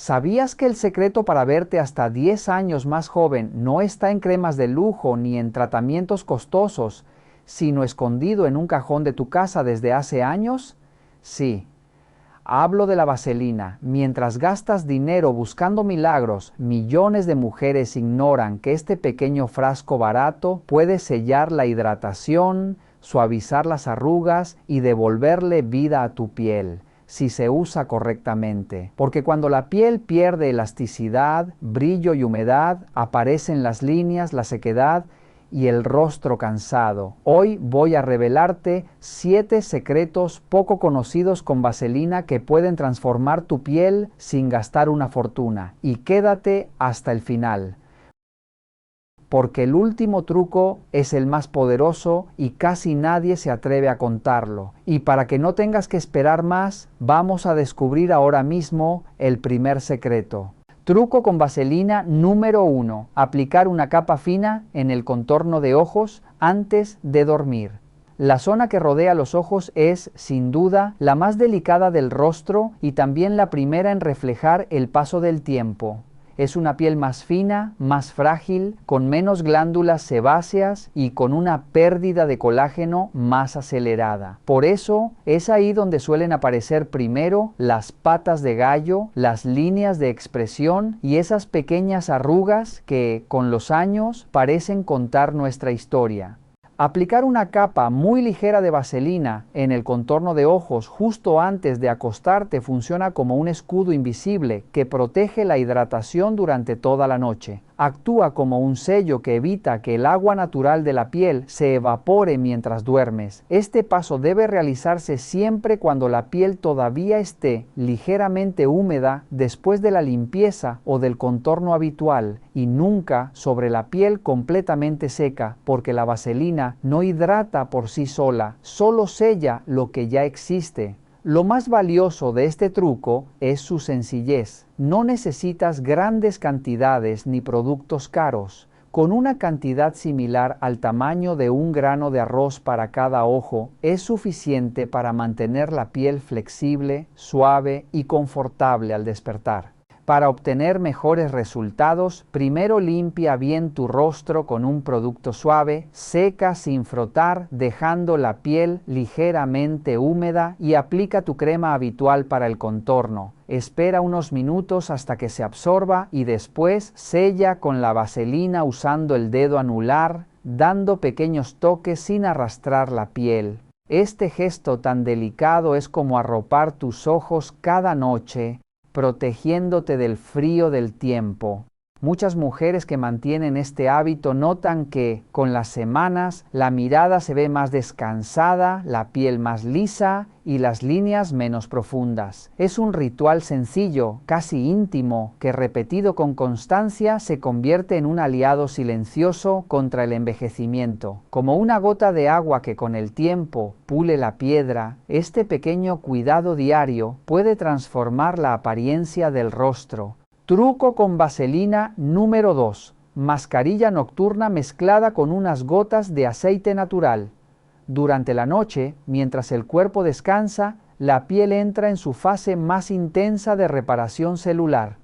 ¿Sabías que el secreto para verte hasta 10 años más joven no está en cremas de lujo ni en tratamientos costosos, sino escondido en un cajón de tu casa desde hace años? Sí, hablo de la vaselina. Mientras gastas dinero buscando milagros, millones de mujeres ignoran que este pequeño frasco barato puede sellar la hidratación, suavizar las arrugas y devolverle vida a tu piel, si se usa correctamente. Porque cuando la piel pierde elasticidad, brillo y humedad, aparecen las líneas, la sequedad y el rostro cansado. Hoy voy a revelarte 7 secretos poco conocidos con vaselina que pueden transformar tu piel sin gastar una fortuna. Y quédate hasta el final, porque el último truco es el más poderoso y casi nadie se atreve a contarlo. Y para que no tengas que esperar más, vamos a descubrir ahora mismo el primer secreto. Truco con vaselina número 1. Aplicar una capa fina en el contorno de ojos antes de dormir. La zona que rodea los ojos es, sin duda, la más delicada del rostro y también la primera en reflejar el paso del tiempo. Es una piel más fina, más frágil, con menos glándulas sebáceas y con una pérdida de colágeno más acelerada. Por eso es ahí donde suelen aparecer primero las patas de gallo, las líneas de expresión y esas pequeñas arrugas que, con los años, parecen contar nuestra historia. Aplicar una capa muy ligera de vaselina en el contorno de ojos justo antes de acostarte funciona como un escudo invisible que protege la hidratación durante toda la noche. Actúa como un sello que evita que el agua natural de la piel se evapore mientras duermes. Este paso debe realizarse siempre cuando la piel todavía esté ligeramente húmeda después de la limpieza o del contorno habitual y nunca sobre la piel completamente seca, porque la vaselina no hidrata por sí sola, solo sella lo que ya existe. Lo más valioso de este truco es su sencillez. No necesitas grandes cantidades ni productos caros. Con una cantidad similar al tamaño de un grano de arroz para cada ojo, es suficiente para mantener la piel flexible, suave y confortable al despertar. Para obtener mejores resultados, primero limpia bien tu rostro con un producto suave, seca sin frotar, dejando la piel ligeramente húmeda y aplica tu crema habitual para el contorno. Espera unos minutos hasta que se absorba y después sella con la vaselina usando el dedo anular, dando pequeños toques sin arrastrar la piel. Este gesto tan delicado es como arropar tus ojos cada noche, protegiéndote del frío del tiempo. Muchas mujeres que mantienen este hábito notan que, con las semanas, la mirada se ve más descansada, la piel más lisa y las líneas menos profundas. Es un ritual sencillo, casi íntimo, que repetido con constancia se convierte en un aliado silencioso contra el envejecimiento. Como una gota de agua que con el tiempo pule la piedra, este pequeño cuidado diario puede transformar la apariencia del rostro. Truco con vaselina número 2. Mascarilla nocturna mezclada con unas gotas de aceite natural. Durante la noche, mientras el cuerpo descansa, la piel entra en su fase más intensa de reparación celular.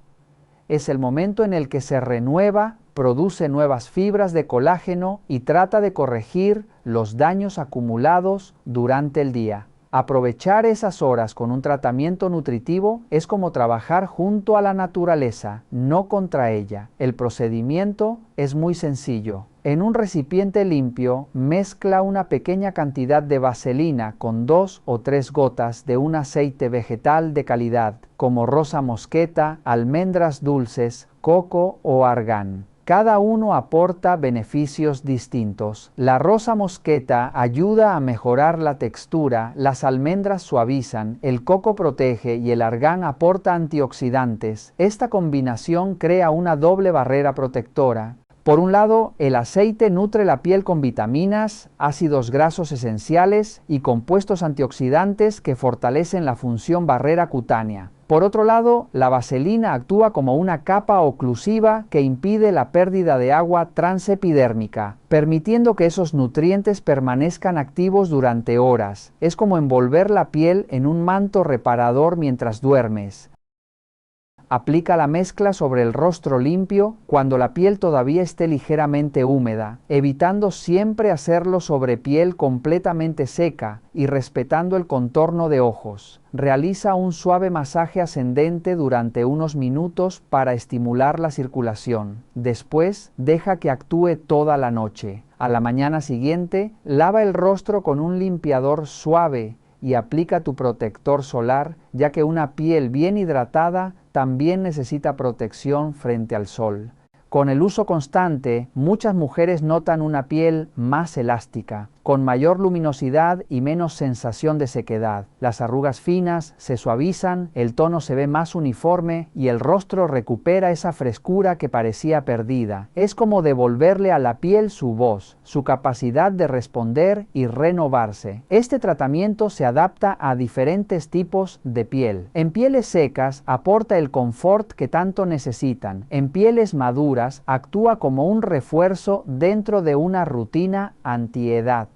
Es el momento en el que se renueva, produce nuevas fibras de colágeno y trata de corregir los daños acumulados durante el día. Aprovechar esas horas con un tratamiento nutritivo es como trabajar junto a la naturaleza, no contra ella. El procedimiento es muy sencillo. En un recipiente limpio, mezcla una pequeña cantidad de vaselina con 2 o 3 gotas de un aceite vegetal de calidad, como rosa mosqueta, almendras dulces, coco o argán. Cada uno aporta beneficios distintos. La rosa mosqueta ayuda a mejorar la textura, las almendras suavizan, el coco protege y el argán aporta antioxidantes. Esta combinación crea una doble barrera protectora. Por un lado, el aceite nutre la piel con vitaminas, ácidos grasos esenciales y compuestos antioxidantes que fortalecen la función barrera cutánea. Por otro lado, la vaselina actúa como una capa oclusiva que impide la pérdida de agua transepidérmica, permitiendo que esos nutrientes permanezcan activos durante horas. Es como envolver la piel en un manto reparador mientras duermes. Aplica la mezcla sobre el rostro limpio cuando la piel todavía esté ligeramente húmeda, evitando siempre hacerlo sobre piel completamente seca y respetando el contorno de ojos. Realiza un suave masaje ascendente durante unos minutos para estimular la circulación. Después, deja que actúe toda la noche. A la mañana siguiente, lava el rostro con un limpiador suave y aplica tu protector solar, ya que una piel bien hidratada también necesita protección frente al sol. Con el uso constante, muchas mujeres notan una piel más elástica, con mayor luminosidad y menos sensación de sequedad. Las arrugas finas se suavizan, el tono se ve más uniforme y el rostro recupera esa frescura que parecía perdida. Es como devolverle a la piel su voz, su capacidad de responder y renovarse. Este tratamiento se adapta a diferentes tipos de piel. En pieles secas aporta el confort que tanto necesitan. En pieles maduras actúa como un refuerzo dentro de una rutina antiedad.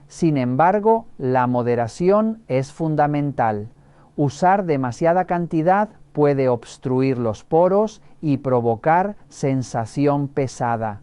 Sin embargo, la moderación es fundamental. Usar demasiada cantidad puede obstruir los poros y provocar sensación pesada.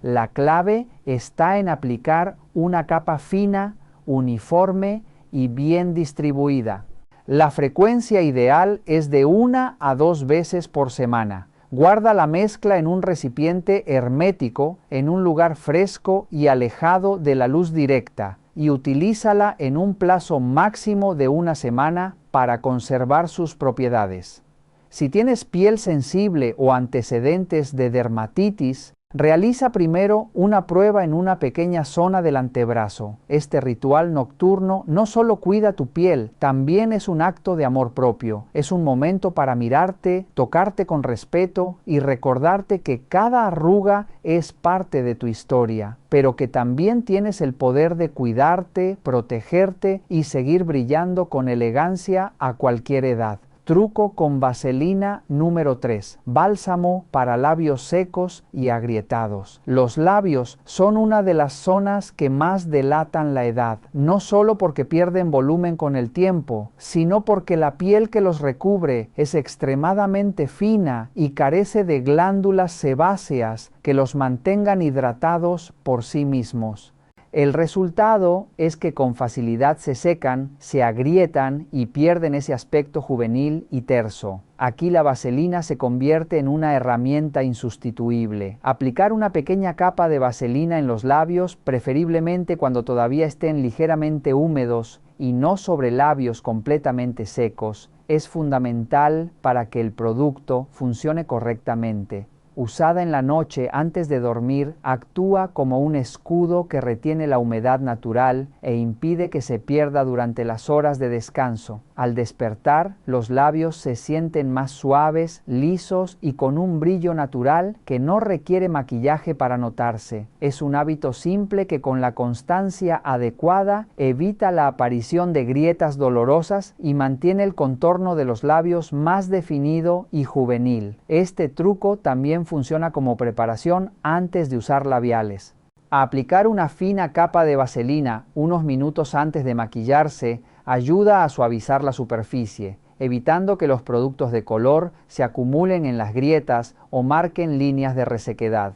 La clave está en aplicar una capa fina, uniforme y bien distribuida. La frecuencia ideal es de 1 a 2 veces por semana. Guarda la mezcla en un recipiente hermético, en un lugar fresco y alejado de la luz directa, y utilízala en un plazo máximo de 1 semana para conservar sus propiedades. Si tienes piel sensible o antecedentes de dermatitis, realiza primero una prueba en una pequeña zona del antebrazo. Este ritual nocturno no solo cuida tu piel, también es un acto de amor propio. Es un momento para mirarte, tocarte con respeto y recordarte que cada arruga es parte de tu historia, pero que también tienes el poder de cuidarte, protegerte y seguir brillando con elegancia a cualquier edad. Truco con vaselina número 3. Bálsamo para labios secos y agrietados. Los labios son una de las zonas que más delatan la edad, no solo porque pierden volumen con el tiempo, sino porque la piel que los recubre es extremadamente fina y carece de glándulas sebáceas que los mantengan hidratados por sí mismos. El resultado es que con facilidad se secan, se agrietan y pierden ese aspecto juvenil y terso. Aquí la vaselina se convierte en una herramienta insustituible. Aplicar una pequeña capa de vaselina en los labios, preferiblemente cuando todavía estén ligeramente húmedos y no sobre labios completamente secos, es fundamental para que el producto funcione correctamente. Usada en la noche antes de dormir, actúa como un escudo que retiene la humedad natural e impide que se pierda durante las horas de descanso. Al despertar, los labios se sienten más suaves, lisos y con un brillo natural que no requiere maquillaje para notarse. Es un hábito simple que con la constancia adecuada evita la aparición de grietas dolorosas y mantiene el contorno de los labios más definido y juvenil. Este truco también funciona como preparación antes de usar labiales. Aplicar una fina capa de vaselina unos minutos antes de maquillarse ayuda a suavizar la superficie, evitando que los productos de color se acumulen en las grietas o marquen líneas de resequedad.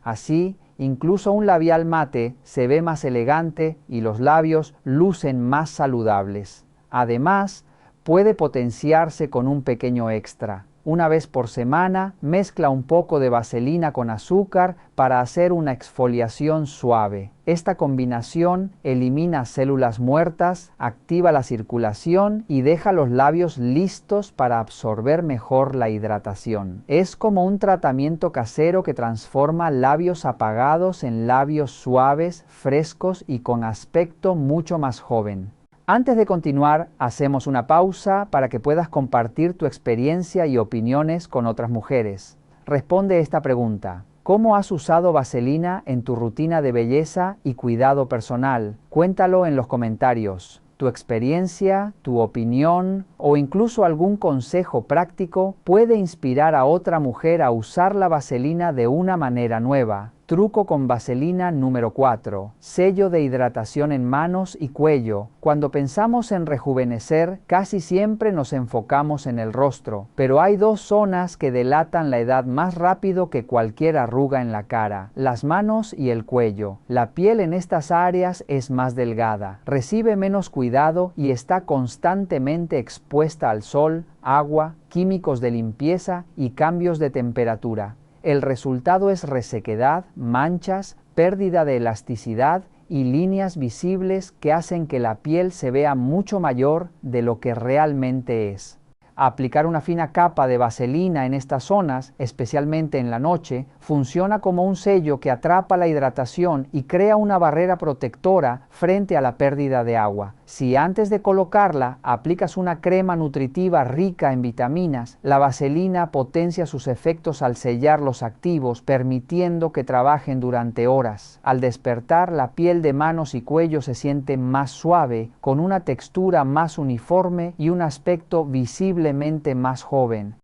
Así, incluso un labial mate se ve más elegante y los labios lucen más saludables. Además, puede potenciarse con un pequeño extra. Una vez por semana, mezcla un poco de vaselina con azúcar para hacer una exfoliación suave. Esta combinación elimina células muertas, activa la circulación y deja los labios listos para absorber mejor la hidratación. Es como un tratamiento casero que transforma labios apagados en labios suaves, frescos y con aspecto mucho más joven. Antes de continuar, hacemos una pausa para que puedas compartir tu experiencia y opiniones con otras mujeres. Responde esta pregunta: ¿cómo has usado vaselina en tu rutina de belleza y cuidado personal? Cuéntalo en los comentarios. Tu experiencia, tu opinión o incluso algún consejo práctico puede inspirar a otra mujer a usar la vaselina de una manera nueva. Truco con vaselina número 4. Sello de hidratación en manos y cuello. Cuando pensamos en rejuvenecer, casi siempre nos enfocamos en el rostro, pero hay dos zonas que delatan la edad más rápido que cualquier arruga en la cara: las manos y el cuello. La piel en estas áreas es más delgada, recibe menos cuidado y está constantemente expuesta al sol, agua, químicos de limpieza y cambios de temperatura. El resultado es resequedad, manchas, pérdida de elasticidad y líneas visibles que hacen que la piel se vea mucho mayor de lo que realmente es. Aplicar una fina capa de vaselina en estas zonas, especialmente en la noche, funciona como un sello que atrapa la hidratación y crea una barrera protectora frente a la pérdida de agua. Si antes de colocarla aplicas una crema nutritiva rica en vitaminas, la vaselina potencia sus efectos al sellar los activos, permitiendo que trabajen durante horas. Al despertar, la piel de manos y cuello se siente más suave, con una textura más uniforme y un aspecto visiblemente más joven.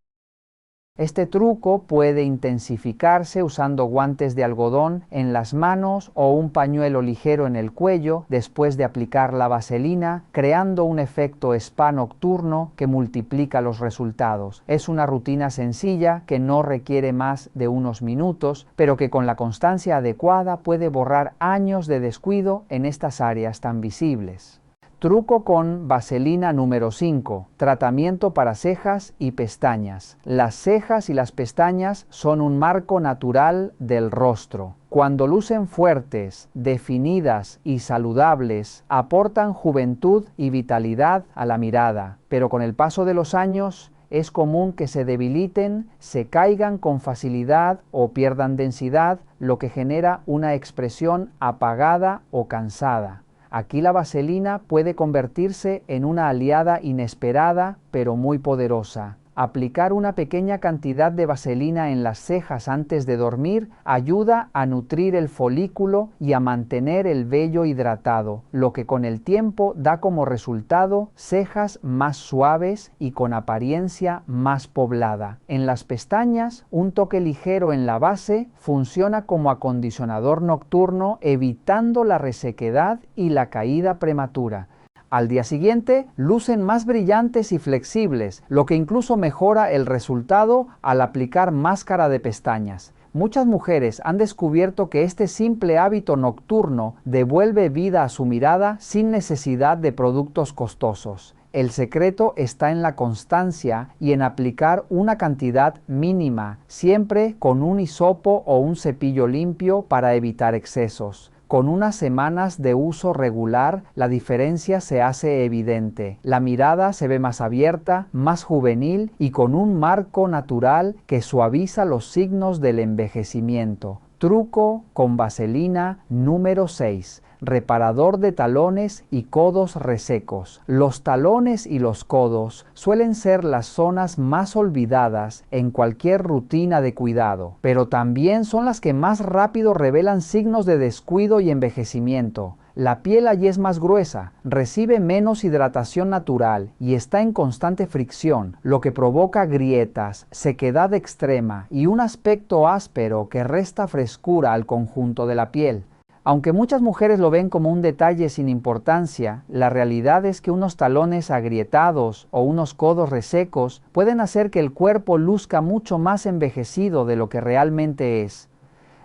Este truco puede intensificarse usando guantes de algodón en las manos o un pañuelo ligero en el cuello después de aplicar la vaselina, creando un efecto spa nocturno que multiplica los resultados. Es una rutina sencilla que no requiere más de unos minutos, pero que con la constancia adecuada puede borrar años de descuido en estas áreas tan visibles. Truco con vaselina número 5. Tratamiento para cejas y pestañas. Las cejas y las pestañas son un marco natural del rostro. Cuando lucen fuertes, definidas y saludables, aportan juventud y vitalidad a la mirada. Pero con el paso de los años, es común que se debiliten, se caigan con facilidad o pierdan densidad, lo que genera una expresión apagada o cansada. Aquí la vaselina puede convertirse en una aliada inesperada, pero muy poderosa. Aplicar una pequeña cantidad de vaselina en las cejas antes de dormir ayuda a nutrir el folículo y a mantener el vello hidratado, lo que con el tiempo da como resultado cejas más suaves y con apariencia más poblada. En las pestañas, un toque ligero en la base funciona como acondicionador nocturno, evitando la resequedad y la caída prematura. Al día siguiente, lucen más brillantes y flexibles, lo que incluso mejora el resultado al aplicar máscara de pestañas. Muchas mujeres han descubierto que este simple hábito nocturno devuelve vida a su mirada sin necesidad de productos costosos. El secreto está en la constancia y en aplicar una cantidad mínima, siempre con un hisopo o un cepillo limpio para evitar excesos. Con unas semanas de uso regular, la diferencia se hace evidente. La mirada se ve más abierta, más juvenil y con un marco natural que suaviza los signos del envejecimiento. Truco con vaselina número 6. Reparador de talones y codos resecos. Los talones y los codos suelen ser las zonas más olvidadas en cualquier rutina de cuidado, pero también son las que más rápido revelan signos de descuido y envejecimiento. La piel allí es más gruesa, recibe menos hidratación natural y está en constante fricción, lo que provoca grietas, sequedad extrema y un aspecto áspero que resta frescura al conjunto de la piel. Aunque muchas mujeres lo ven como un detalle sin importancia, la realidad es que unos talones agrietados o unos codos resecos pueden hacer que el cuerpo luzca mucho más envejecido de lo que realmente es.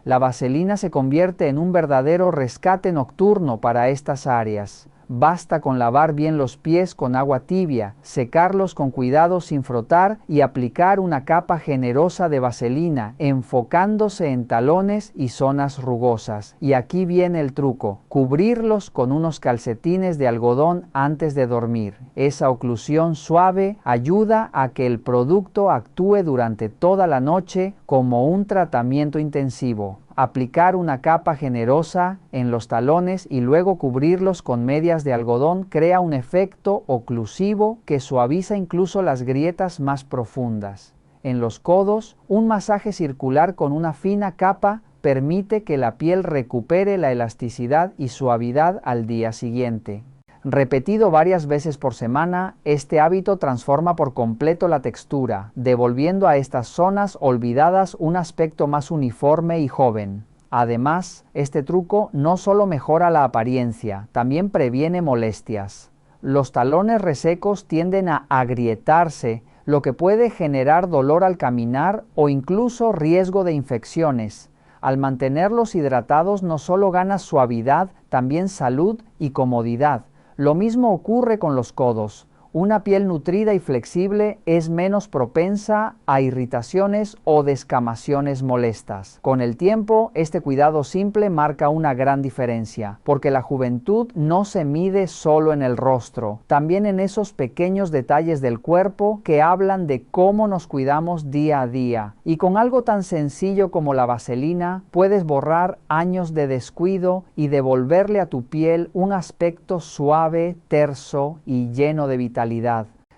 La vaselina se convierte en un verdadero rescate nocturno para estas áreas. Basta con lavar bien los pies con agua tibia, secarlos con cuidado sin frotar y aplicar una capa generosa de vaselina, enfocándose en talones y zonas rugosas. Y aquí viene el truco: cubrirlos con unos calcetines de algodón antes de dormir. Esa oclusión suave ayuda a que el producto actúe durante toda la noche como un tratamiento intensivo. Aplicar una capa generosa en los talones y luego cubrirlos con medias de algodón crea un efecto oclusivo que suaviza incluso las grietas más profundas. En los codos, un masaje circular con una fina capa permite que la piel recupere la elasticidad y suavidad al día siguiente. Repetido varias veces por semana, este hábito transforma por completo la textura, devolviendo a estas zonas olvidadas un aspecto más uniforme y joven. Además, este truco no solo mejora la apariencia, también previene molestias. Los talones resecos tienden a agrietarse, lo que puede generar dolor al caminar o incluso riesgo de infecciones. Al mantenerlos hidratados no solo ganas suavidad, también salud y comodidad. Lo mismo ocurre con los codos. Una piel nutrida y flexible es menos propensa a irritaciones o descamaciones molestas. Con el tiempo, este cuidado simple marca una gran diferencia, porque la juventud no se mide solo en el rostro, también en esos pequeños detalles del cuerpo que hablan de cómo nos cuidamos día a día. Y con algo tan sencillo como la vaselina, puedes borrar años de descuido y devolverle a tu piel un aspecto suave, terso y lleno de vitalidad.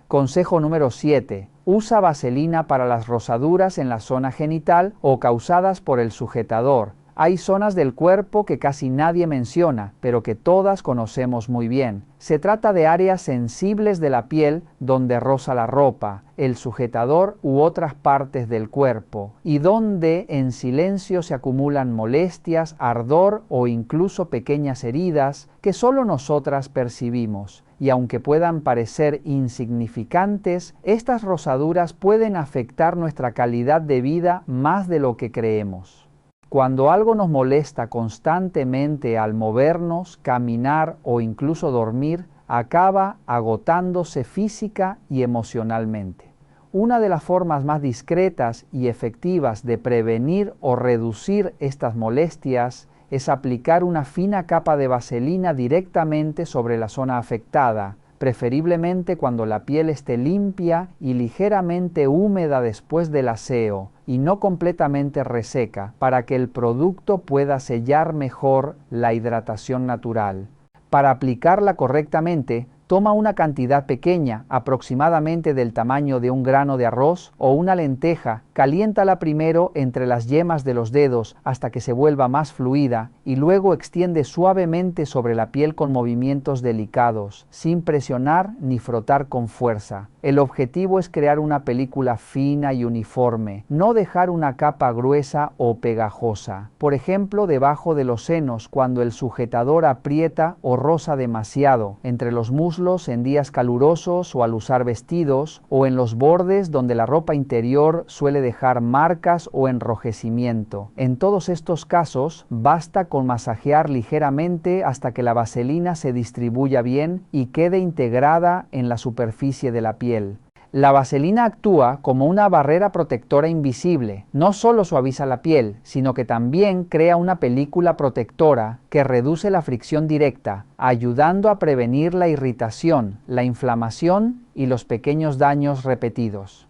Consejo número 7. Usa vaselina para las rosaduras en la zona genital o causadas por el sujetador. Hay zonas del cuerpo que casi nadie menciona, pero que todas conocemos muy bien. Se trata de áreas sensibles de la piel donde roza la ropa, el sujetador u otras partes del cuerpo, y donde en silencio se acumulan molestias, ardor o incluso pequeñas heridas que solo nosotras percibimos. Y aunque puedan parecer insignificantes, estas rosaduras pueden afectar nuestra calidad de vida más de lo que creemos. Cuando algo nos molesta constantemente al movernos, caminar o incluso dormir, acaba agotándose física y emocionalmente. Una de las formas más discretas y efectivas de prevenir o reducir estas molestias es aplicar una fina capa de vaselina directamente sobre la zona afectada, preferiblemente cuando la piel esté limpia y ligeramente húmeda después del aseo y no completamente reseca, para que el producto pueda sellar mejor la hidratación natural. Para aplicarla correctamente, toma una cantidad pequeña, aproximadamente del tamaño de un grano de arroz o una lenteja, caliéntala primero entre las yemas de los dedos hasta que se vuelva más fluida y luego extiende suavemente sobre la piel con movimientos delicados, sin presionar ni frotar con fuerza. El objetivo es crear una película fina y uniforme, no dejar una capa gruesa o pegajosa. Por ejemplo, debajo de los senos, cuando el sujetador aprieta o roza demasiado, entre los muslos en días calurosos o al usar vestidos, o en los bordes donde la ropa interior suele dejar marcas o enrojecimiento. En todos estos casos, basta con masajear ligeramente hasta que la vaselina se distribuya bien y quede integrada en la superficie de la piel. La vaselina actúa como una barrera protectora invisible. No solo suaviza la piel, sino que también crea una película protectora que reduce la fricción directa, ayudando a prevenir la irritación, la inflamación y los pequeños daños repetidos.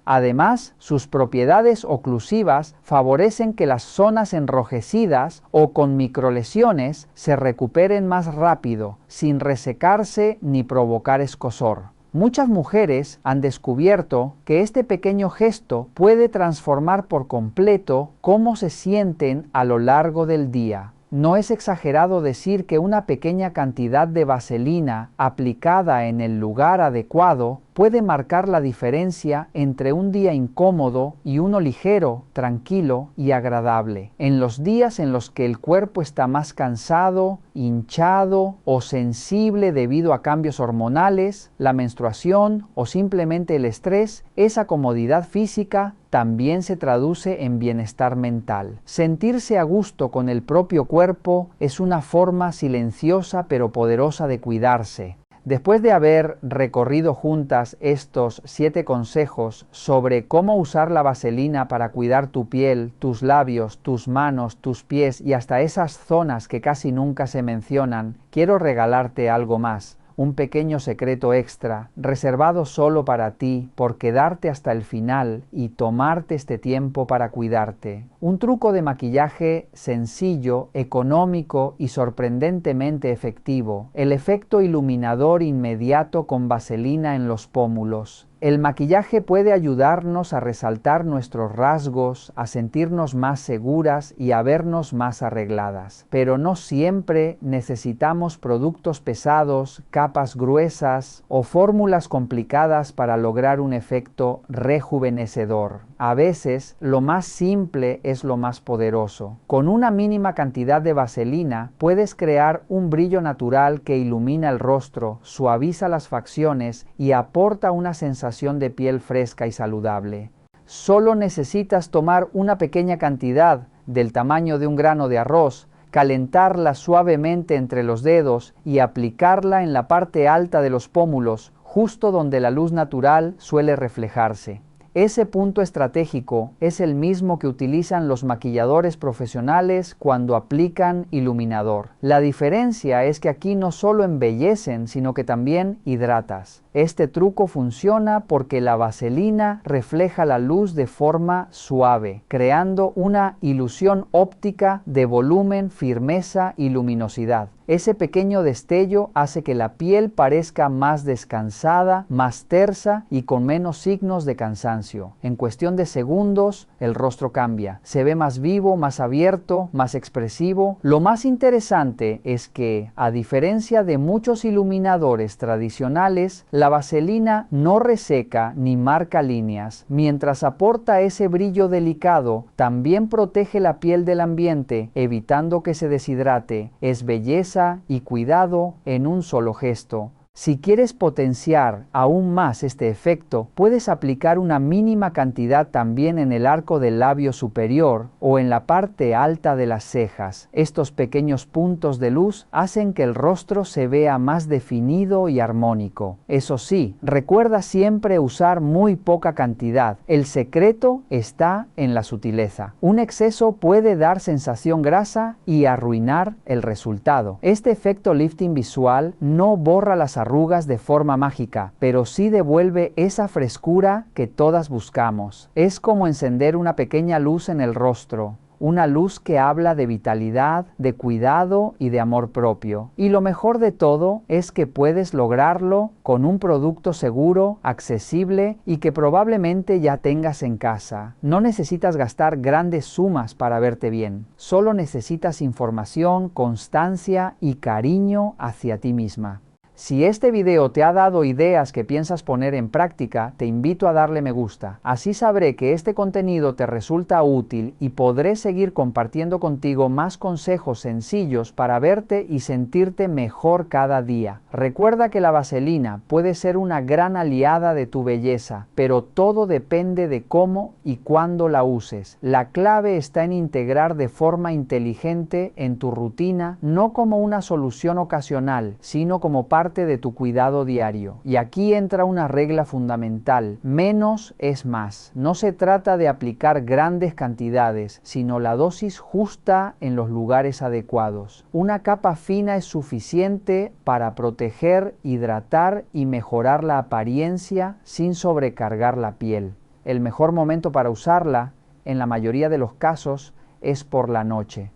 Además, sus propiedades oclusivas favorecen que las zonas enrojecidas o con microlesiones se recuperen más rápido, sin resecarse ni provocar escozor. Muchas mujeres han descubierto que este pequeño gesto puede transformar por completo cómo se sienten a lo largo del día. No es exagerado decir que una pequeña cantidad de vaselina aplicada en el lugar adecuado puede marcar la diferencia entre un día incómodo y uno ligero, tranquilo y agradable. En los días en los que el cuerpo está más cansado, hinchado o sensible debido a cambios hormonales, la menstruación o simplemente el estrés, esa comodidad física también se traduce en bienestar mental. Sentirse a gusto con el propio cuerpo es una forma silenciosa pero poderosa de cuidarse. Después de haber recorrido juntas estos 7 consejos sobre cómo usar la vaselina para cuidar tu piel, tus labios, tus manos, tus pies y hasta esas zonas que casi nunca se mencionan, quiero regalarte algo más. Un pequeño secreto extra, reservado solo para ti, por quedarte hasta el final y tomarte este tiempo para cuidarte. Un truco de maquillaje sencillo, económico y sorprendentemente efectivo. El efecto iluminador inmediato con vaselina en los pómulos. El maquillaje puede ayudarnos a resaltar nuestros rasgos, a sentirnos más seguras y a vernos más arregladas. Pero no siempre necesitamos productos pesados, capas gruesas o fórmulas complicadas para lograr un efecto rejuvenecedor. A veces, lo más simple es lo más poderoso. Con una mínima cantidad de vaselina, puedes crear un brillo natural que ilumina el rostro, suaviza las facciones y aporta una sensación de piel fresca y saludable. Solo necesitas tomar una pequeña cantidad, del tamaño de un grano de arroz, calentarla suavemente entre los dedos y aplicarla en la parte alta de los pómulos, justo donde la luz natural suele reflejarse. Ese punto estratégico es el mismo que utilizan los maquilladores profesionales cuando aplican iluminador. La diferencia es que aquí no solo embellecen, sino que también hidratas. Este truco funciona porque la vaselina refleja la luz de forma suave, creando una ilusión óptica de volumen, firmeza y luminosidad. Ese pequeño destello hace que la piel parezca más descansada, más tersa y con menos signos de cansancio. En cuestión de segundos, el rostro cambia. Se ve más vivo, más abierto, más expresivo. Lo más interesante es que, a diferencia de muchos iluminadores tradicionales, la vaselina no reseca ni marca líneas. Mientras aporta ese brillo delicado, también protege la piel del ambiente, evitando que se deshidrate. Es belleza y cuidado en un solo gesto. Si quieres potenciar aún más este efecto, puedes aplicar una mínima cantidad también en el arco del labio superior o en la parte alta de las cejas. Estos pequeños puntos de luz hacen que el rostro se vea más definido y armónico. Eso sí, recuerda siempre usar muy poca cantidad. El secreto está en la sutileza. Un exceso puede dar sensación grasa y arruinar el resultado. Este efecto lifting visual no borra las arrugas de forma mágica, pero sí devuelve esa frescura que todas buscamos. Es como encender una pequeña luz en el rostro, una luz que habla de vitalidad, de cuidado y de amor propio. Y lo mejor de todo es que puedes lograrlo con un producto seguro, accesible y que probablemente ya tengas en casa. No necesitas gastar grandes sumas para verte bien. Solo necesitas información, constancia y cariño hacia ti misma. Si este video te ha dado ideas que piensas poner en práctica, te invito a darle me gusta. Así sabré que este contenido te resulta útil y podré seguir compartiendo contigo más consejos sencillos para verte y sentirte mejor cada día. Recuerda que la vaselina puede ser una gran aliada de tu belleza, pero todo depende de cómo y cuándo la uses. La clave está en integrar de forma inteligente en tu rutina, no como una solución ocasional, sino como parte de tu cuidado diario. Y aquí entra una regla fundamental: menos es más. No se trata de aplicar grandes cantidades, sino la dosis justa en los lugares adecuados. Una capa fina es suficiente para proteger, hidratar y mejorar la apariencia sin sobrecargar la piel. El mejor momento para usarla, en la mayoría de los casos, es por la noche.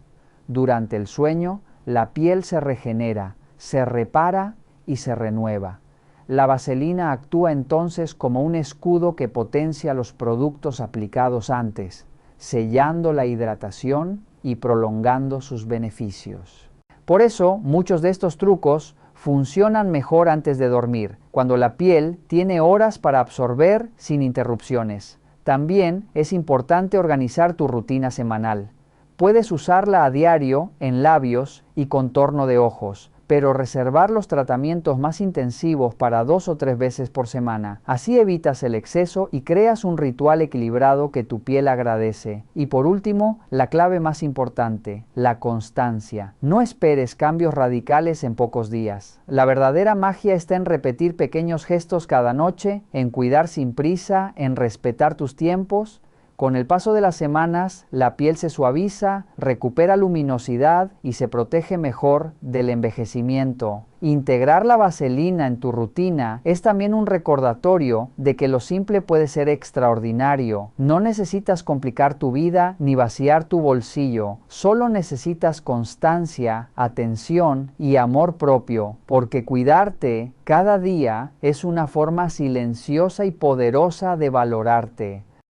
Durante el sueño, la piel se regenera, se repara y se renueva. La vaselina actúa entonces como un escudo que potencia los productos aplicados antes, sellando la hidratación y prolongando sus beneficios. Por eso, muchos de estos trucos funcionan mejor antes de dormir, cuando la piel tiene horas para absorber sin interrupciones. También es importante organizar tu rutina semanal. Puedes usarla a diario en labios y contorno de ojos, pero reservar los tratamientos más intensivos para 2 o 3 veces por semana. Así evitas el exceso y creas un ritual equilibrado que tu piel agradece. Y por último, la clave más importante, la constancia. No esperes cambios radicales en pocos días. La verdadera magia está en repetir pequeños gestos cada noche, en cuidar sin prisa, en respetar tus tiempos. Con el paso de las semanas, la piel se suaviza, recupera luminosidad y se protege mejor del envejecimiento. Integrar la vaselina en tu rutina es también un recordatorio de que lo simple puede ser extraordinario. No necesitas complicar tu vida ni vaciar tu bolsillo, solo necesitas constancia, atención y amor propio, porque cuidarte cada día es una forma silenciosa y poderosa de valorarte.